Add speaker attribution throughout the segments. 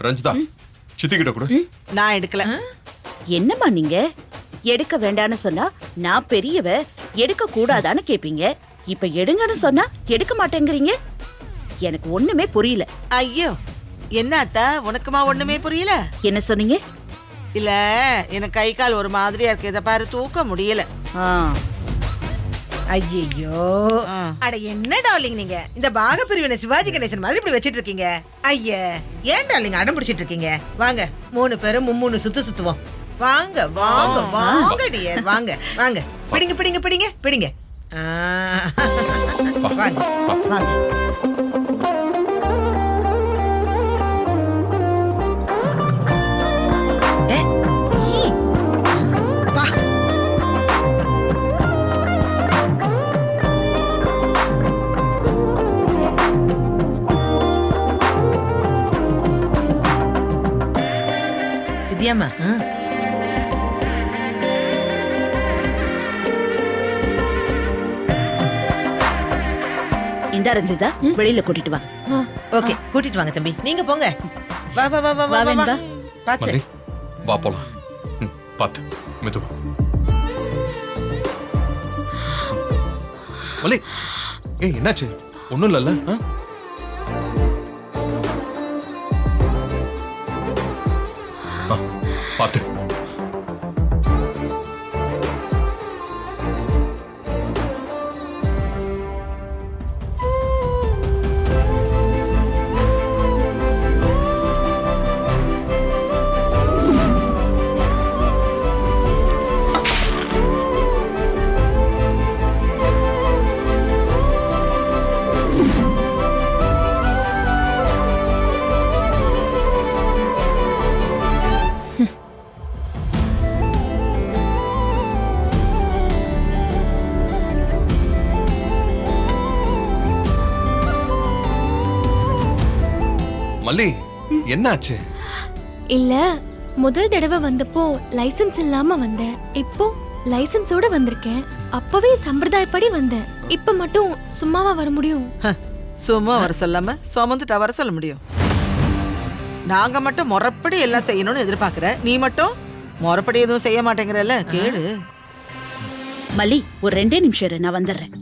Speaker 1: ரஞ்சிதா சித்தி கிட்ட கூட
Speaker 2: நான் எடுக்கல.
Speaker 3: என்னம்மா நீங்க எடுக்க வேண்டான்னு சொன்னா நான் பெரியவ எடுக்க கூடாதான்னு கேப்பீங்க. இப்ப எடுங்கன்னு சொன்னா எடுக்க மாட்டேங்கிறீங்க. எனக்கு ஒண்ணுமே புரியல.
Speaker 2: ஐயோ, என்ன அத்தா, உனக்குமா ஒண்ணுமே புரியல?
Speaker 3: என்ன சொன்னீங்க?
Speaker 2: இல்ல, எனக்கு கை கால் ஒரு மாதிரியா இருக்கு. இத பாரு, தூக்க முடியல.
Speaker 4: ஐயோ, அட என்ன டார்லிங் நீங்க இந்த பாக பிரிவினை சிவாஜி கணேசன் மாதிரி இப்படி வச்சிட்டு இருக்கீங்க? ஐயா, ஏன் டார்லிங் அடம் பிடிச்சிட்டு இருக்கீங்க? வாங்க 3 பேரும் 3 சுத்து சுத்துவோம். வாங்க வாங்க வாங்க டியர், வாங்க வாங்க. பிடிங்க பிடிங்க பிடிங்க பிடிங்க. வாங்க
Speaker 3: வாங்க.
Speaker 4: வித்யாமா,
Speaker 3: இந்த ரஞ்சிதா வெளியில கூட்டிட்டு வா.
Speaker 4: ஓகே, கூட்டிட்டு வாங்க தம்பி. நீங்க போங்க. வா வா வா வா வா வா. பாத்து
Speaker 1: மல்லி வா போலாம். பாத்து மெதுவா. மல்லி ஏய் என்னாச்சு? ஒண்ணும் இல்லல்ல? பாத்து. மல்லி என்னாச்சு?
Speaker 5: இல்ல, முதல் தடவை வந்தப்போ லைசென்ஸ் இல்லாம வந்தேன். இப்போ லைசென்ஸோட வந்திருக்கேன். அப்பவே சம்பிரதாயப்படி வந்தேன். இப்ப மட்டும் சும்மாவா வர முடியும்?
Speaker 2: சும்மா வர சொல்லாம சுமந்துட்டா வர சொல்ல முடியும்? நாங்க மட்டும் முறைப்படி எல்லாம் செய்யணும்னு எதிர்பார்க்கிற, நீ மட்டும் முறைப்படி எதுவும் செய்ய மாட்டேங்கிறல்ல. கேளு.
Speaker 3: மல்லி ஒரு 2 நிமிஷம் இரு, நான் வந்துடுறேன்.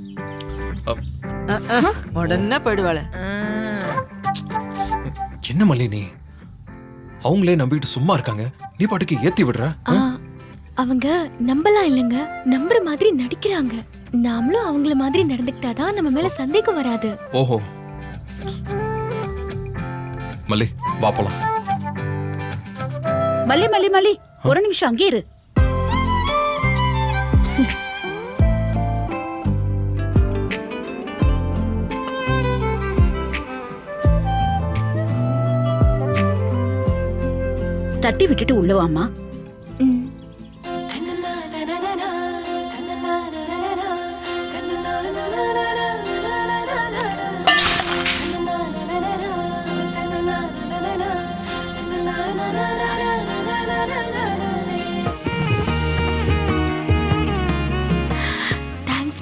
Speaker 2: உடனே போயிடுவாள.
Speaker 1: என்ன மல்லி நீ? அவங்களே நம்பிட்டு சும்மா இருக்காங்க, நீ பாட்டுக்கு ஏத்தி விடுற.
Speaker 5: அவங்க நம்பலாம் இல்லங்க, நம்புற மாதிரி நடிக்கிறாங்க. நாமளும் அவங்கள மாதிரி நடந்துக்கிட்டாதான் நம்ம மேல சந்தேகம் வராது.
Speaker 1: ஓஹோ, மல்லி வா போலாம்.
Speaker 3: மல்லி மல்லி மல்லி ஒரு நிமிஷம் அங்கே இரு. தட்டி விட்டுட்டு உள்ள வாமா.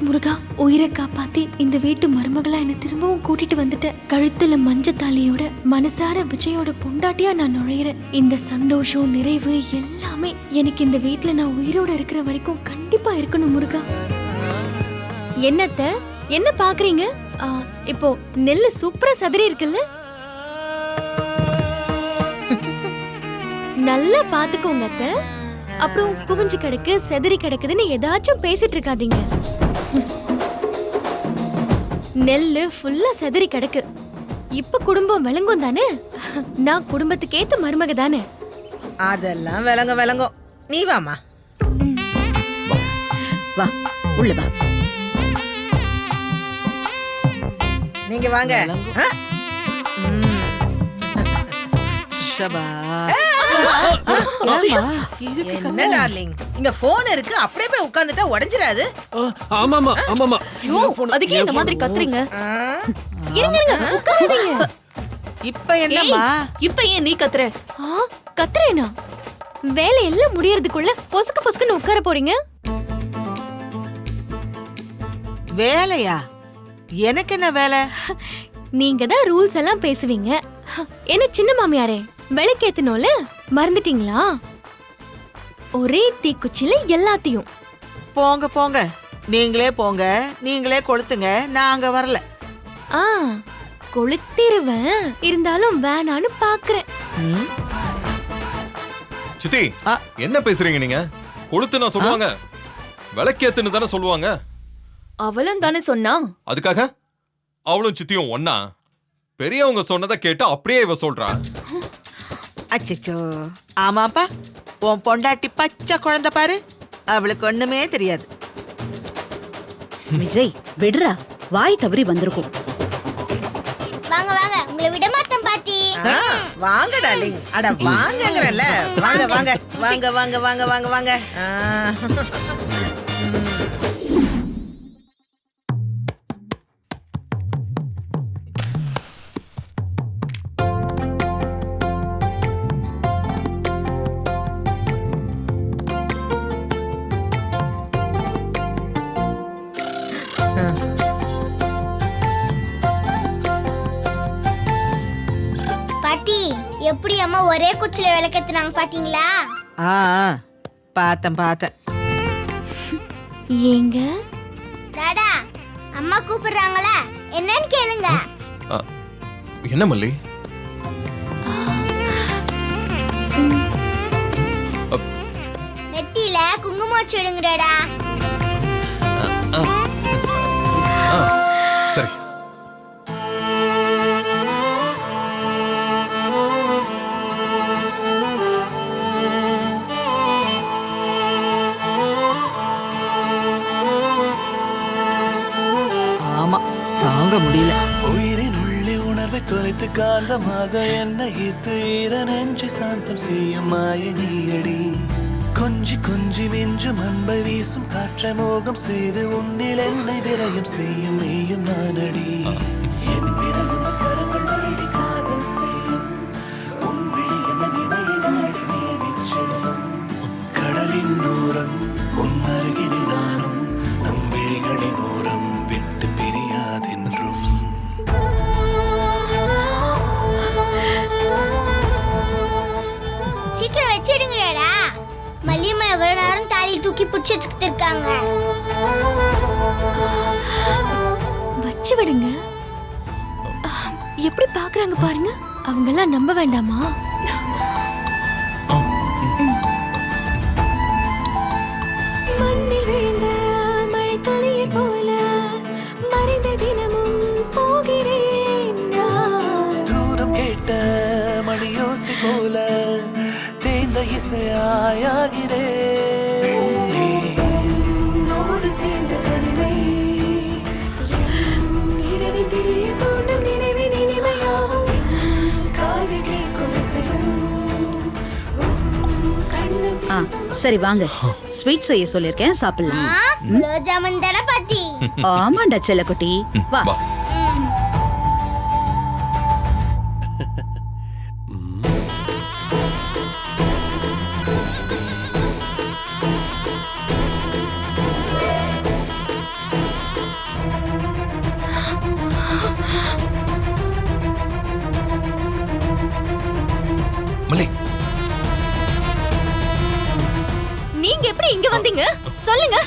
Speaker 5: முருகா, உயிரை காப்பாத்தி இந்த வீட்டு மருமகளா என்ன திரும்பவும் கூட்டிட்டு வந்துட்ட. கழுத்துல மஞ்சத்தாலியோட மனசார விஜயோட பொண்டாட்டியா நான் நுழையிறேன். இந்த சந்தோஷம் நிறைவு எல்லாமே எனக்கு இந்த வீட்டுல நான் உயிரோட இருக்கிற வரைக்கும் கண்டிப்பா இருக்கணும் முருகா. என்னத்த என்ன பாக்குறீங்க? இப்போ நெல்லு சூப்பரா சதுரி இருக்குல்ல? நல்லா பாத்துக்கோங்க அத்த. அப்புறம் குவிஞ்சு கிடக்கு செதறி கிடக்குதுன்னு ஏதாச்சும் பேசிட்டு இருக்காதீங்க. நெல்லு ஃபுல்லா செதறி கிடக்கு. இப்ப குடும்பம் விளங்கும் தானே? நான் குடும்பத்துக்கு ஏத்த மருமக தானே.
Speaker 4: அதெல்லாம் விளங்கும். நீ வாமா.
Speaker 3: வா உள்ள வா.
Speaker 4: நீங்க வாங்க. என்ன டார்லிங், இங்க போன் இருக்கு, அப்படியே போய் உட்கார்ந்துட்டா உடைஞ்சிராது?
Speaker 6: ஆமாமா ஆமாமா.
Speaker 7: அதுக்கே இந்த மாதிரி கத்துறீங்க?
Speaker 5: இருங்க இருங்க, உட்காருங்க.
Speaker 2: இப்ப என்னம்மா?
Speaker 7: இப்ப ஏன் நீ கத்துற?
Speaker 5: கத்துறேனா? வேலை எல்லாம் முடியறதுக்குள்ள பொசுக்கு பொசுக்குன்னு உட்கார போறீங்க?
Speaker 2: வேலையா? எனக்கு என்ன வேலை?
Speaker 5: நீங்க தான் ரூல்ஸ் எல்லாம் பேசுவீங்க. என்ன சின்ன மாமியாரே, விளக்கேத்தணும்ல மறந்துட்டீங்களா? ஒரே தீக்குச்சில எல்லாத்தையும்.
Speaker 2: போங்க போங்க, நீங்களே போங்க, நீங்களே கொளுத்துங்க, நாங்க வரல.
Speaker 5: ஆ கொளுத்திருவேன், இருந்தாலும் வேணான்னு பாக்குறேன்.
Speaker 2: ம்,
Speaker 1: சித்தி
Speaker 2: ஆ.
Speaker 1: என்ன பேசுறீங்க நீங்க? கொளுத்துனா சொல்லுவாங்க, விளக்கேத்துன்னு தானே சொல்லுவாங்க.
Speaker 7: அவளும் தானே சொன்னா.
Speaker 1: அதுக்காக அவளும் சித்தியும் ஒன்னா? பெரியவங்க சொன்னதை கேட்டு அப்படியே இவ சொல்றா.
Speaker 2: அச்சச்சோ. ஆமாப்பா, உன் பொண்டாட்டி பச்சை குழந்தை பாரு, அவளுக்கு ஒண்ணுமே தெரியாது.
Speaker 3: விஜய் விடுறா, வாய் தவறி வந்திருக்கும்.
Speaker 8: வாங்க வாங்க, உங்களை விட மாட்டேன் பாட்டி.
Speaker 4: வாங்க டார்லிங். அட வாங்கங்கறல. வாங்க வாங்க வாங்க வாங்க வாங்க வாங்க வாங்க.
Speaker 8: பாட்டி, எப்படி அம்மா ஒரே குச்சில விளக்கேத்துனாங்க பாத்தீங்களா?
Speaker 2: ஆ ஆ, பார்த்தேன் பார்த்தேன்.
Speaker 5: ஏங்க
Speaker 8: டாடா, அம்மா கூப்பிடுறாங்களே, என்னன்னு கேளுங்க.
Speaker 1: என்ன மல்லி?
Speaker 8: நெத்தியில குங்குமம் வச்சு விடுங்கடா.
Speaker 1: சரி.
Speaker 2: ஆமா, தாங்க முடியல.
Speaker 6: உயிரின் உள்ளே உணர்வை தொலைத்து காந்தமாக என்ன ஈத்து ஈர நெஞ்சு சாந்தம் செய்யும் மாய நீயடி. கொஞ்சி கொஞ்சி மிஞ்சும் அன்பை வீசும் காற்றை மோகம் செய்து உன்னில் என்னை விரயம் செய்யும் மெய்யும் நானடி. என் விரலும் கரங்கள் வருடி காதல் செய்யும் உன் விழி என நினையை நாடி மேவிச் செல்லும். கடலின் ஓரம் உன் அருகினில் நானும், நம் விழிகளின் ஓரம் விட்டு பிரியாதென்றும்.
Speaker 8: சீக்கிரம் வச்சிடுங்கடா. மல்லியம்மா எவ்வளவு நேரம் தாலி தூக்கி பிடிச்சி வச்சுக்கிட்டு இருக்காங்க.
Speaker 5: வச்சு விடுங்க. எப்படி பாக்குறாங்க பாருங்க. அவங்க எல்லாம் நம்ப வேண்டாமா? மண்ணில் விழுந்த மழை துளியை போல மறைந்த தினமும் போகிறேன் நான்.
Speaker 6: தூரம் கேட்ட மணியோசை போல தேய்ந்த இசையாகிறேன்.
Speaker 5: உன்னோடு சேர்ந்த தனிமை என் இரவின் திரிய தோண்டும் நினைவின் இனிமையாகும். காது கேட்கும் இசையும் உன் கண்ணம்
Speaker 3: ஆ சரி வாங்க, ஸ்வீட் செய்ய சொல்லிருக்கேன், சாப்பிடலாம்.
Speaker 8: குலோப் ஜாமுன் தானே பாட்டி?
Speaker 3: ஆமாண்டா செல்லக்குட்டி, வா.
Speaker 1: வா. மல்லி,
Speaker 5: நீங்க எப்படி இங்க வந்தீங்க? சொல்லுங்க,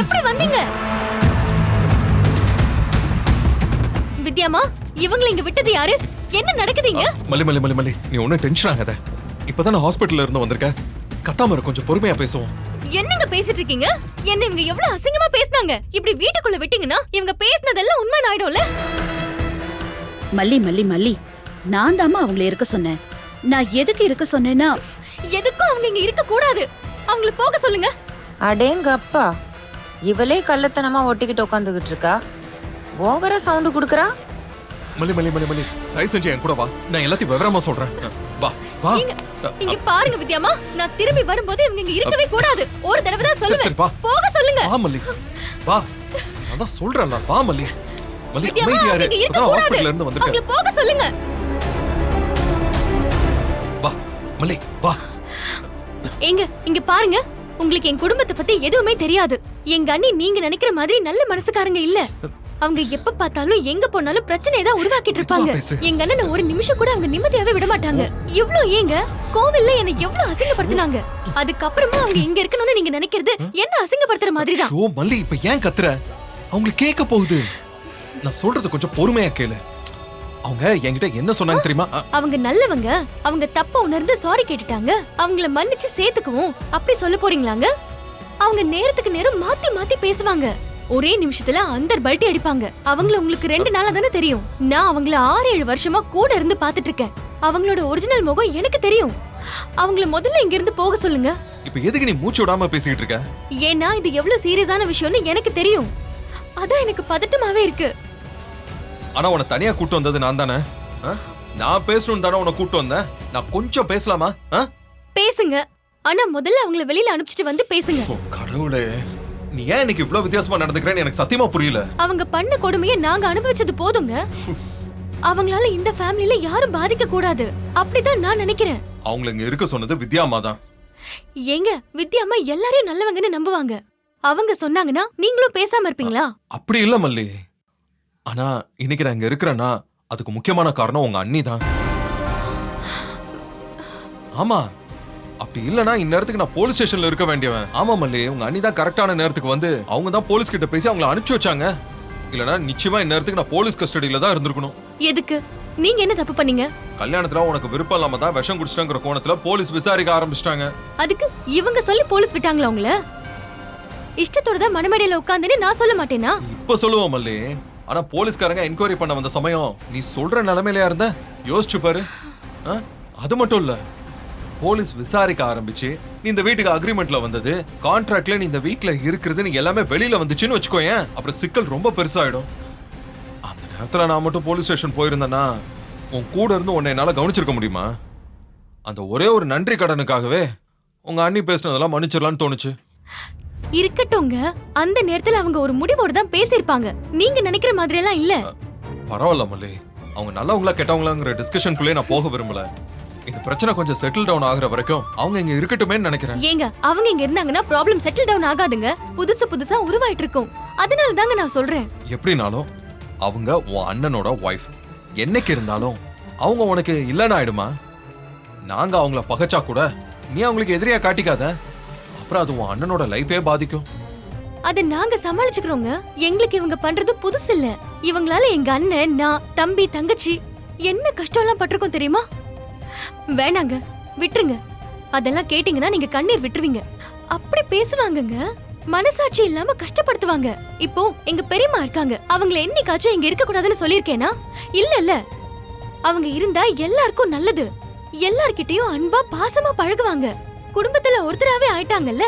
Speaker 5: எப்படி வந்தீங்க? வித்யாமா, இவங்களை இங்க விட்டது யாரு? என்ன நடக்குதுங்க?
Speaker 1: மல்லி மல்லி மல்லி மல்லி, நீ ஒன்னும் டென்ஷன் ஆகாத. இப்பதானே ஹாஸ்பிட்டல்ல இருந்து வந்திருக்க. கத்தாம இரு, கொஞ்சம் பொறுமையா பேசுவோம்.
Speaker 5: என்னங்க பேசிட்டு இருக்கீங்க? என்ன இவங்க எவ்வளவு அசிங்கமா பேசினாங்க. இப்படி வீட்டுக்குள்ள விட்டீங்கன்னா இவங்க பேசினதெல்லாம் உண்மை ஆயிடும்ல.
Speaker 3: மல்லி மல்லி மல்லி, நான் தாமா அவங்கள இருக்க சொன்னேன். நான் எதுக்கு இருக்க சொன்னேன்னா,
Speaker 5: எதுக்கும் அவங்க இங்க இருக்க கூடாது. அவங்கள போக சொல்லுங்க.
Speaker 9: அடேங்கப்பா, இவளே கள்ளத்தனமா ஒட்டிக்கிட்டு உட்காந்துக்கிட்டு இருக்கா. ஓவரா சவுண்ட் குடுக்கறா.
Speaker 1: மல்லி மல்லி மல்லி மல்லி, தயவு செஞ்சு என் கூட வா, நான் எல்லாத்தையும் விவரமா சொல்றேன். வா வா.
Speaker 5: இங்க பாருங்க வித்யாமா, நான் திரும்பி வரும்போது இவங்க இங்க இருக்கவே கூடாது. ஒரு தடவை தான்
Speaker 1: சரி,
Speaker 5: சொல்லுவேன்.
Speaker 1: வா.
Speaker 5: போக சொல்லுங்க.
Speaker 1: வா மல்லி, வா. நான் தான் சொல்றேன்ல, வா மல்லி. மல்லி
Speaker 5: வித்யாமா,
Speaker 1: அமைதியா இரு.
Speaker 5: இங்க இருக்க
Speaker 1: இப்பதான்
Speaker 5: கூடாது.
Speaker 1: ஹாஸ்பிட்டல்ல இருந்து
Speaker 5: அவங்கள
Speaker 1: வந்திருக்க.
Speaker 5: போக சொல்லுங்க.
Speaker 1: வா மல்லி, வா.
Speaker 5: ஏங்க இங்க பாருங்க, உங்களுக்கு என் குடும்பத்தை பத்தி எதுவுமே தெரியாது. எங்க அண்ணி நீங்க நினைக்கிற மாதிரி நல்ல மனசுக்காரங்க இல்ல. அவங்க எப்ப பார்த்தாலும் எங்க போனாலும் பிரச்சனையை தான் உருவாக்கிட்டு இருப்பாங்க.
Speaker 1: மெதுவா பேசு.
Speaker 5: எங்க அண்ணன் ஒரு நிமிஷம் கூட அவங்க நிம்மதியாவே விட மாட்டாங்க. இவ்ளோ ஏங்க கோவில்ல என்ன எவ்வளவு அசிங்கப்படுத்தினாங்க. அதுக்கப்புறமா அவங்க இங்க இருக்கணும்னு நீங்க நினைக்கிறது என்ன அசிங்கப்படுத்துற மாதிரி தான்.
Speaker 1: ஐயோ மல்லி, இப்ப ஏன் கத்துற? அவங்களுக்கு கேட்க போகுது. நான் சொல்றது கொஞ்சம் பொறுமையா கேளு. அவங்க என்கிட்ட என்ன சொன்னாங்க தெரியுமா?
Speaker 5: அவங்க நல்லவங்க, அவங்க தப்ப உணர்ந்து சாரி கேட்டுட்டாங்க, அவங்கள மன்னிச்சு சேர்த்துக்குவோம் அப்படி சொல்ல போறீங்களாங்க? அவங்க நேரத்துக்கு நேரம் மாத்தி மாத்தி பேசுவாங்க. ஒரே நிமிஷத்துல அந்தர் பல்ட்டி அடிப்பாங்க. அவங்கள உங்களுக்கு 2 நாளா தானே தெரியும். நான் அவங்கள 6-7 வருஷமா கூட இருந்து பாத்துட்டு இருக்கேன். அவங்களோட ஒரிஜினல் முகம் எனக்கு தெரியும். அவங்கள முதல்ல இங்க இருந்து போக சொல்லுங்க.
Speaker 1: இப்ப எதுக்கு நீ மூச்சு விடாம பேசிட்டு இருக்க?
Speaker 5: ஏன்னா இது எவ்வளவு சீரியஸான விஷயம்னு எனக்கு தெரியும். அதான் எனக்கு பதட்டமாவே இருக்கு.
Speaker 1: ஆனா உன்னை தனியா கூட்டு வந்தது நான் தானே. நான் பேசணும் தானே உன்னை கூட்டு வந்தேன். நான் கொஞ்சம் பேசலாமா?
Speaker 5: பேசுங்க, ஆனா முதல்ல அவங்கள வெளியில அனுப்பிச்சிட்டு வந்து பேசுங்க.
Speaker 1: ஓ, கடவுளே, நீ ஏன் இன்னைக்கு இவ்வளவு வித்தியாசமா நடந்துக்கிறேன்னு எனக்கு சத்தியமா புரியல.
Speaker 5: அவங்க பண்ண கொடுமையை நாங்க அனுபவிச்சது போதுங்க. அவங்களால இந்த ஃபேமிலில யாரும் பாதிக்க கூடாது அப்படிதான் நான் நினைக்கிறேன்.
Speaker 1: அவங்கள இங்க இருக்க சொன்னது வித்யாமா தான்.
Speaker 5: ஏங்க வித்யாமா எல்லாரையும் நல்லவங்கன்னு நம்புவாங்க. அவங்க சொன்னாங்கன்னா நீங்களும் பேசாம இருப்பீங்களா?
Speaker 1: அப்படி இல்ல மல்லி. ஆனா இன்னைக்கு நான் இங்க இருக்கிறேன்னா அதுக்கு முக்கியமான காரணம் உங்க அண்ணி தான். ஆமா, அப்படி இல்லனா இந்நேரத்துக்கு நான் போலீஸ் ஸ்டேஷன்ல இருக்க வேண்டியவன். ஆமா மல்லி, உங்க அண்ணி தான் கரெக்டான நேரத்துக்கு வந்து அவங்க தான் போலீஸ் கிட்ட பேசி அவங்கள அனுப்பிச்சு வச்சாங்க. இல்லனா நிச்சயமா இந்நேரத்துக்கு நான் போலீஸ் கஸ்டடியில தான் இருந்திருக்கணும்.
Speaker 5: எதுக்கு? நீங்க என்ன தப்பு பண்ணீங்க?
Speaker 1: கல்யாணத்துல உனக்கு விருப்பம் இல்லாம தான் விஷம் குடிச்சிட்டாங்கிற கோணத்துல போலீஸ் விசாரிக்க ஆரம்பிச்சிட்டாங்க.
Speaker 5: அதுக்கு இவங்க சொல்லி போலீஸ் விட்டாங்களா உங்கள? இஷ்டத்தோட தான் மனமேடையில உட்கார்ந்தேன்னு நான் சொல்ல மாட்டேனா?
Speaker 1: இப்ப சொல்லுவோம் மல்லி. ஆனா போலீஸ்காரங்க என்கொயரி பண்ண வந்த சமயம் நீ சொல்ற நிலைமையில இருந்த யோசிச்சு பாரு. அது மட்டும் இல்ல, போலீஸ் விசாரிக்க ஆரம்பிச்சு நீ இந்த வீட்டுக்கு அக்ரிமெண்ட்ல வந்தது, கான்ட்ராக்ட்ல நீ இந்த வீட்ல இருக்கிறது நீ எல்லாமே வெளியில வந்துச்சுன்னு வச்சுக்கோயேன், அப்புறம் சிக்கல் ரொம்ப பெருசாயிடும். அந்த நேரத்துல நான் மட்டும் போலீஸ் ஸ்டேஷன் போயிருந்தேன்னா உன் கூட இருந்து உன்னை என்னால கவனிச்சிருக்க முடியுமா? அந்த ஒரே ஒரு நன்றி கடனுக்காகவே உங்க அண்ணி பேசினதெல்லாம் மன்னிச்சிடலான்னு தோணுச்சு.
Speaker 5: இருக்கட்டும்ங்க, அந்த நேரத்துல அவங்க ஒரு முடிவோட தான் பேசியிருப்பாங்க. நீங்க நினைக்கிற மாதிரி எல்லாம் இல்ல.
Speaker 1: பரவாயில்ல மல்லி, அவங்க நல்லவங்களா கெட்டவங்களாங்கிற டிஸ்கஷனுக்குள்ளே நான் போக விரும்பல. இந்த பிரச்சனை கொஞ்சம் செட்டில் டவுன் ஆகுற வரைக்கும் அவங்க இங்க இருக்கட்டுமேன்னு நினைக்கிறேன்.
Speaker 5: ஏங்க அவங்க இங்க இருந்தாங்கன்னா ப்ராப்ளம் செட்டில் டவுன் ஆகாதுங்க, புதுசா உருவாயிட்டு இருக்கும். அதனால தாங்க நான் சொல்றேன்.
Speaker 1: எப்படினாலும் அவங்க உன் அண்ணனோட ஒய்ஃப். என்னைக்கு இருந்தாலும் அவங்க உனக்கு இல்லைன்னு ஆயிடுமா? நாங்க அவங்கள பகைச்சா கூட நீ அவங்களுக்கு எதிரியா காட்டிக்காத, அப்புறம் அது உன் அண்ணனோட லைஃபே பாதிக்கும்.
Speaker 5: அத நாங்க சமாளிச்சுக்கிறோங்க. எங்களுக்கு இவங்க பண்றது புதுசு இல்ல. இவங்களால எங்க அண்ணன், நான், தம்பி, தங்கச்சி என்ன கஷ்டம் எல்லாம் பட்டிருக்கோம் தெரியுமா? வேணாங்க, விட்டுருங்க. அதெல்லாம் கேட்டீங்கன்னா நீங்க கண்ணீர் விட்டுருவீங்க. அப்படி பேசுவாங்கங்க, மனசாட்சி இல்லாம கஷ்டப்படுத்துவாங்க. இப்போ எங்க பெரியம்மா இருக்காங்க, அவங்கள என்னைக்காச்சும் இங்க இருக்க கூடாதுன்னு சொல்லிருக்கேனா? இல்ல. அவங்க இருந்தா எல்லாருக்கும் நல்லது. எல்லார்கிட்டயும் அன்பா பாசமா பழகுவாங்க. குடும்பத்துல ஒருத்தராவே ஆயிட்டாங்கல்ல.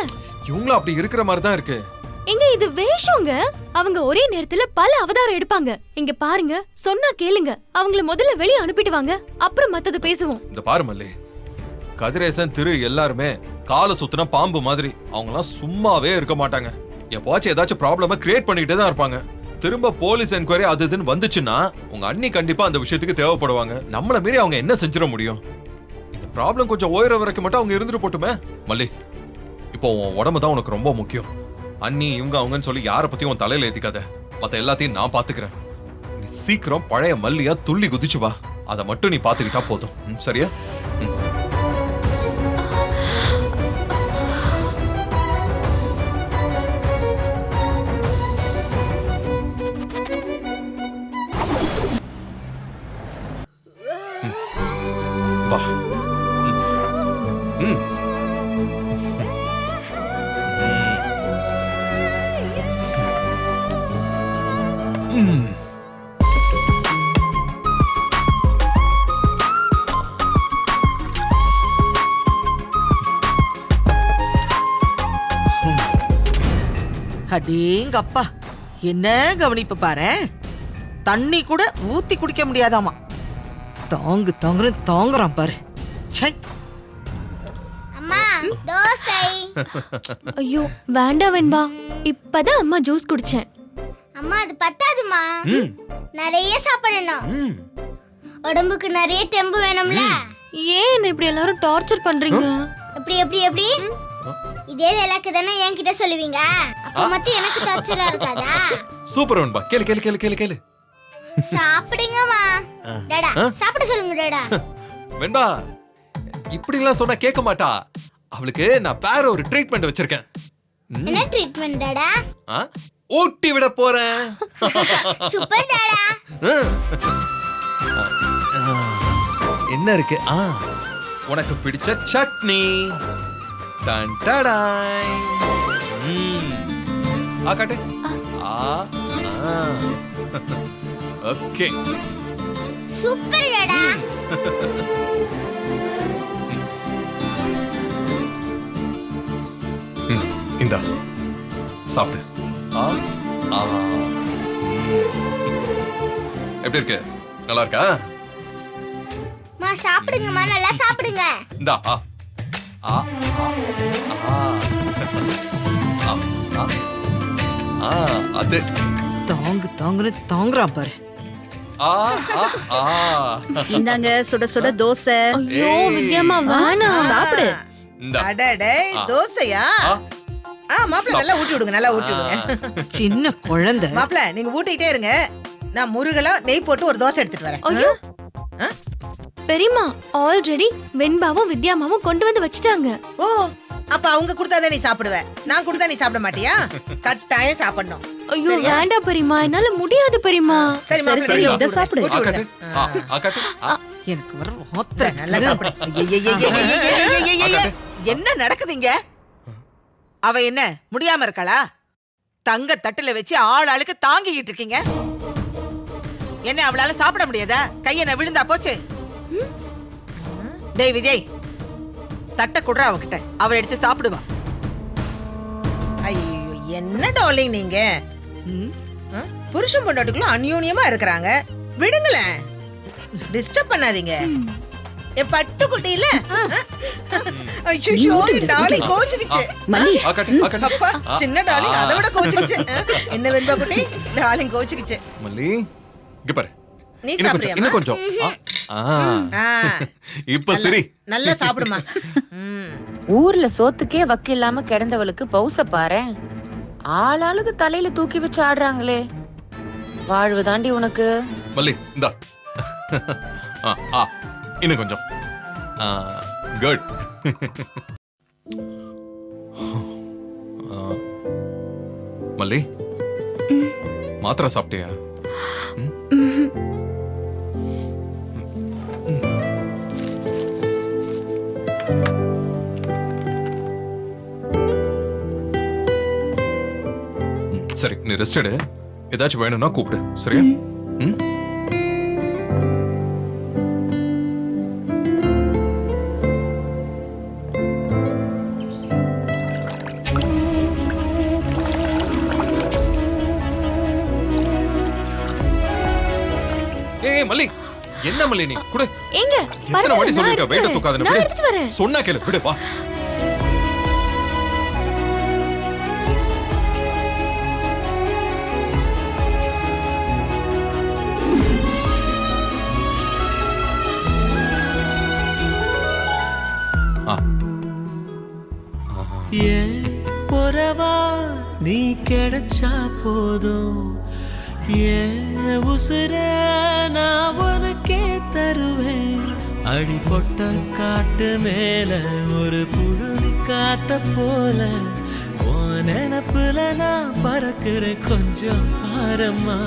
Speaker 1: இவங்களும் அப்படி இருக்கிற மாதிரி தான் இருக்கு.
Speaker 5: எங்க இது வேஷங்க. அவங்க ஒரே நேரத்துல பல அவதாரம் எடுப்பாங்க. இங்க பாருங்க, சொன்னா கேளுங்க. அவங்கள முதல்ல வெளிய அனுப்பிட்டு வாங்க, அப்புறம் மத்தத பேசுவோம்.
Speaker 1: இந்த பாரு மல்லி, கதிரேசன், திரு எல்லாருமே கால சுத்தின பாம்பு மாதிரி. அவங்க எல்லாம் சும்மாவே இருக்க மாட்டாங்க. எப்பவாச்சும் ஏதாச்சும் ப்ராப்ளம கிரியேட் பண்ணிட்டே தான் இருப்பாங்க. திரும்ப போலீஸ் என்கொயரி அது இதுன்னு வந்துச்சுன்னா உங்க அண்ணி கண்டிப்பா அந்த விஷயத்துக்கு தேவைப்படுவாங்க. நம்மள மீறி அவங்க என்ன செஞ்சிட முடியும்? இந்த ப்ராப்ளம் கொஞ்சம் ஓயிற வரைக்கும் மட்டும் அவங்க இருந்துட்டு போட்டுமே. மல்லி, இப்போ உன் உடம்பு தான் உனக்கு ரொம்ப முக்கியம். அண்ணி இவங்க அவங்கன்னு சொல்லி யாரை பத்தியும் உன் தலையில ஏத்திக்காத. மத்த எல்லாத்தையும் நான் பாத்துக்கிறேன். நீ சீக்கிரம் பழைய மல்லியா துள்ளி குதிச்சு வா. அதை மட்டும் நீ பாத்துக்கிட்டா போதும். சரியா? வா.
Speaker 2: அடேங்கப்பா, என்ன கவனிப்பு பாரு. தண்ணி கூட ஊத்தி குடிக்க முடியாதாமா. தாங்குறான் பாரு. சை.
Speaker 8: அம்மா தோசை.
Speaker 5: ஐயோ வேண்டாம் வெண்பா, இப்பதான் அம்மா ஜூஸ் குடிச்சேன்.
Speaker 8: அம்மா அது பத்தாதுமா, நிறைய சாப்பிடணும். உடம்புக்கு நிறைய தெம்பு வேணும்ல.
Speaker 5: ஏன் இப்படி எல்லாரும் டார்ச்சர் பண்றீங்க?
Speaker 8: எப்படி எப்படி எப்படி இதே டைலாக் தானே என்கிட்ட சொல்லுவீங்க. அப்ப மட்டும் எனக்கு டார்ச்சரா இருக்காதா?
Speaker 1: சூப்பர் வெண்பா, கேளு கேளு கேளு கேளு கேளு.
Speaker 8: சாப்பிடுங்கம்மா. டாடா சாப்பிட சொல்லுங்க டாடா.
Speaker 1: வெண்பா இப்படி எல்லாம் சொன்னா கேட்க மாட்டா. அவளுக்கு நான் வேற ஒரு ட்ரீட்மெண்ட் வச்சிருக்கேன்.
Speaker 8: என்ன ட்ரீட்மெண்ட் டாடா?
Speaker 1: ஊட்டி விட போறேன்.
Speaker 8: சூப்பர் டாடா.
Speaker 1: என்ன இருக்கு? உனக்கு பிடிச்ச சட்னி. டன் டடாய். காட்டு. ஓகே.
Speaker 8: சூப்பர் டாடா.
Speaker 1: இந்தா சாப்பிடு. எப்படி இருக்கு? நல்லா இருக்கா?
Speaker 8: மா சாப்பிடுங்கம்மா, நல்லா சாப்பிடுங்க.
Speaker 1: இந்தா அது
Speaker 2: தாங்குறான் பாரு.
Speaker 3: இந்தாங்க சுட சுட தோசை.
Speaker 5: ஐயோ வித்யாமா வேணாம்.
Speaker 3: சாப்பிடு.
Speaker 4: அடடே தோசையா? மாப்பிள்ள நல்லா ஊட்டி விடுங்க, நல்லா ஊட்டி விடுங்க.
Speaker 2: சின்ன குழந்தை.
Speaker 4: மாப்பிள்ள நீங்க ஊட்டிட்டே இருங்க, நான் முருகலா நெய் போட்டு ஒரு தோசை எடுத்துட்டு வரேன்.
Speaker 5: ஐயோ பெரியம்மா ஆல்ரெடி வெண்பாவும் வித்யாமாவும் கொண்டு வந்து வச்சிட்டாங்க.
Speaker 4: ஓ அப்ப அவங்க கொடுத்தாதான் நீ சாப்பிடுவ, நான் கொடுத்தா நீ சாப்பிட மாட்டியா? கட்டாயம் சாப்பிடணும்.
Speaker 5: ஐயோ வேண்டாம் பெரியம்மா, என்னால முடியாது பெரியம்மா.
Speaker 4: சரி மாப்பிள்ள
Speaker 3: சரி,
Speaker 4: நீங்க
Speaker 3: இதை சாப்பிடு.
Speaker 4: ஊட்டி விடுங்க.
Speaker 2: எனக்கு வர ஆத்திரம்.
Speaker 4: நல்லா சாப்பிடு.
Speaker 2: என்ன நடக்குதுங்க? அவ என்ன முடியாம இருக்காளா? தங்க தட்டுல வச்சு ஆளுக்கு தாங்கிட்டு இருக்கீங்க. என்ன அவளால சாப்பிட முடியாதா? கையென்ன விழுந்தா போச்சு? டேய் விஜய், தட்டை குடுற அவகிட்ட, அவ எடுத்து சாப்பிடுவா.
Speaker 4: ஐயோ என்ன டார்லிங் நீங்க, புருஷன் பொண்டாட்டிக்குள்ள அந்யோன்யமா இருக்கிறாங்க, விடுங்களேன், டிஸ்டர்ப் பண்ணாதீங்க. என் பட்டுக்குட்டியில ஐயோ டார்லிங் கோச்சுக்கிச்சு. அப்பா சின்ன டார்லிங் அதை விட கோச்சுக்கிச்சு. என்ன வெண்பா குட்டி, டார்லிங் கோச்சுக்கிச்சு.
Speaker 1: மல்லி இங்க பாரு,
Speaker 4: நீ
Speaker 1: இன்னும் கொஞ்சம். இப்ப சரி,
Speaker 4: நல்லா சாப்பிடுமா.
Speaker 9: ஊர்ல சோத்துக்கே வக்கு இல்லாம கிடந்தவளுக்கு பௌச பாரு. ஆளாளுக்கு தலையில தூக்கி வச்சு ஆடுறாங்களே. வாழ்வு தாண்டி உனக்கு.
Speaker 1: மல்லி இந்தா. இன்னும் கொஞ்சம். குட். மல்லி மாத்திரை சாப்பிட்டியா? சரி நீ ரெஸ்ட் எடு, ஏதாச்சும் வேணும்னா கூப்பிடு, சரியா? ஏய் மல்லி, என்ன மல்லி நீ குடு.
Speaker 5: எங்க
Speaker 1: எத்தனை வாட்டி சொல்லிருக்க வெயிட்ட தூக்காதன்னு?
Speaker 5: நான் எடுத்துட்டு வரேன்.
Speaker 1: சொன்னா கேளு, விடு வா.
Speaker 6: உறவா நீ கிடைச்சா போதும், ஏன் உசுர நான் உனக்கே தருவேன். அடிபொட்ட காட்டு மேல ஒரு புழுதி காத்த போல, நினப்புல நான் பறக்கிறேன், கொஞ்சம் பாரம்மா.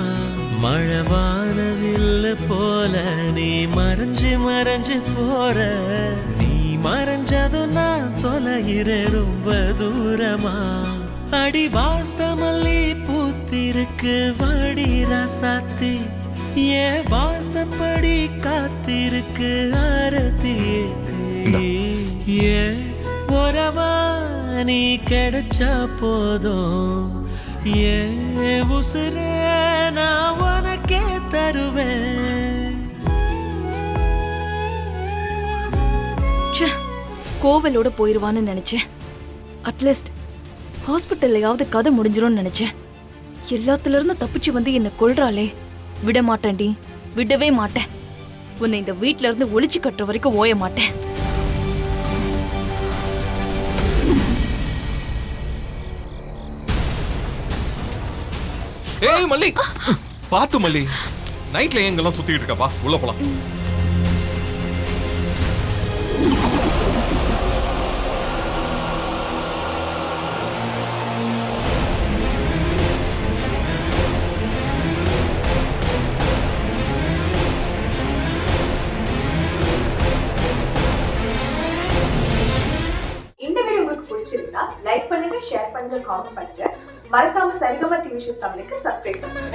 Speaker 6: மழவானவில்ல போல நீ மறைஞ்சு மறைஞ்சு போற, நீ மறைஞ்சதும் நான் தொலைகிறேன் ரொம்ப தூரமா. அடி வாசமல்லி பூத்திருக்கு வாடி ராசாத்தி, ஏன் வாசப்படி காத்திருக்கு ஆரத்தி. ஏன் உறவா நீ கிடைச்சா போதும், ஏன் உசுர நான் உனக்கே தருவேன்.
Speaker 7: கோவிலோட போயிருவான்னு நினைச்சேன். அட்லீஸ்ட் ஹாஸ்பிட்டல்லையாவது கதை முடிஞ்சிரும்னு நினைச்சேன். எல்லாத்துல இருந்து தப்பிச்சு வந்து என்ன கொல்றாளே. விட மாட்டேன்டி, விடவே மாட்டேன். உன்னை இந்த வீட்ல இருந்து ஒளிச்சு கட்டுற வரைக்கும் ஓய மாட்டேன்.
Speaker 1: ஏய் மல்லி பாத்து மல்லி நைட்ல எங்கெல்லாம் சுத்திட்டு இருக்கப்பா உள்ள போலாம்
Speaker 10: இந்த வீடியோ உங்களுக்கு பிடிச்சிருந்தா லைக் பண்ணுங்க, ஷேர் பண்ணுங்க, காமெண்ட் பண்ணுங்க. மறக்காம சரிகமா டிவி ஷோஸ் தமிழுக்கு சப்ஸ்கிரைப் பண்ணுங்க.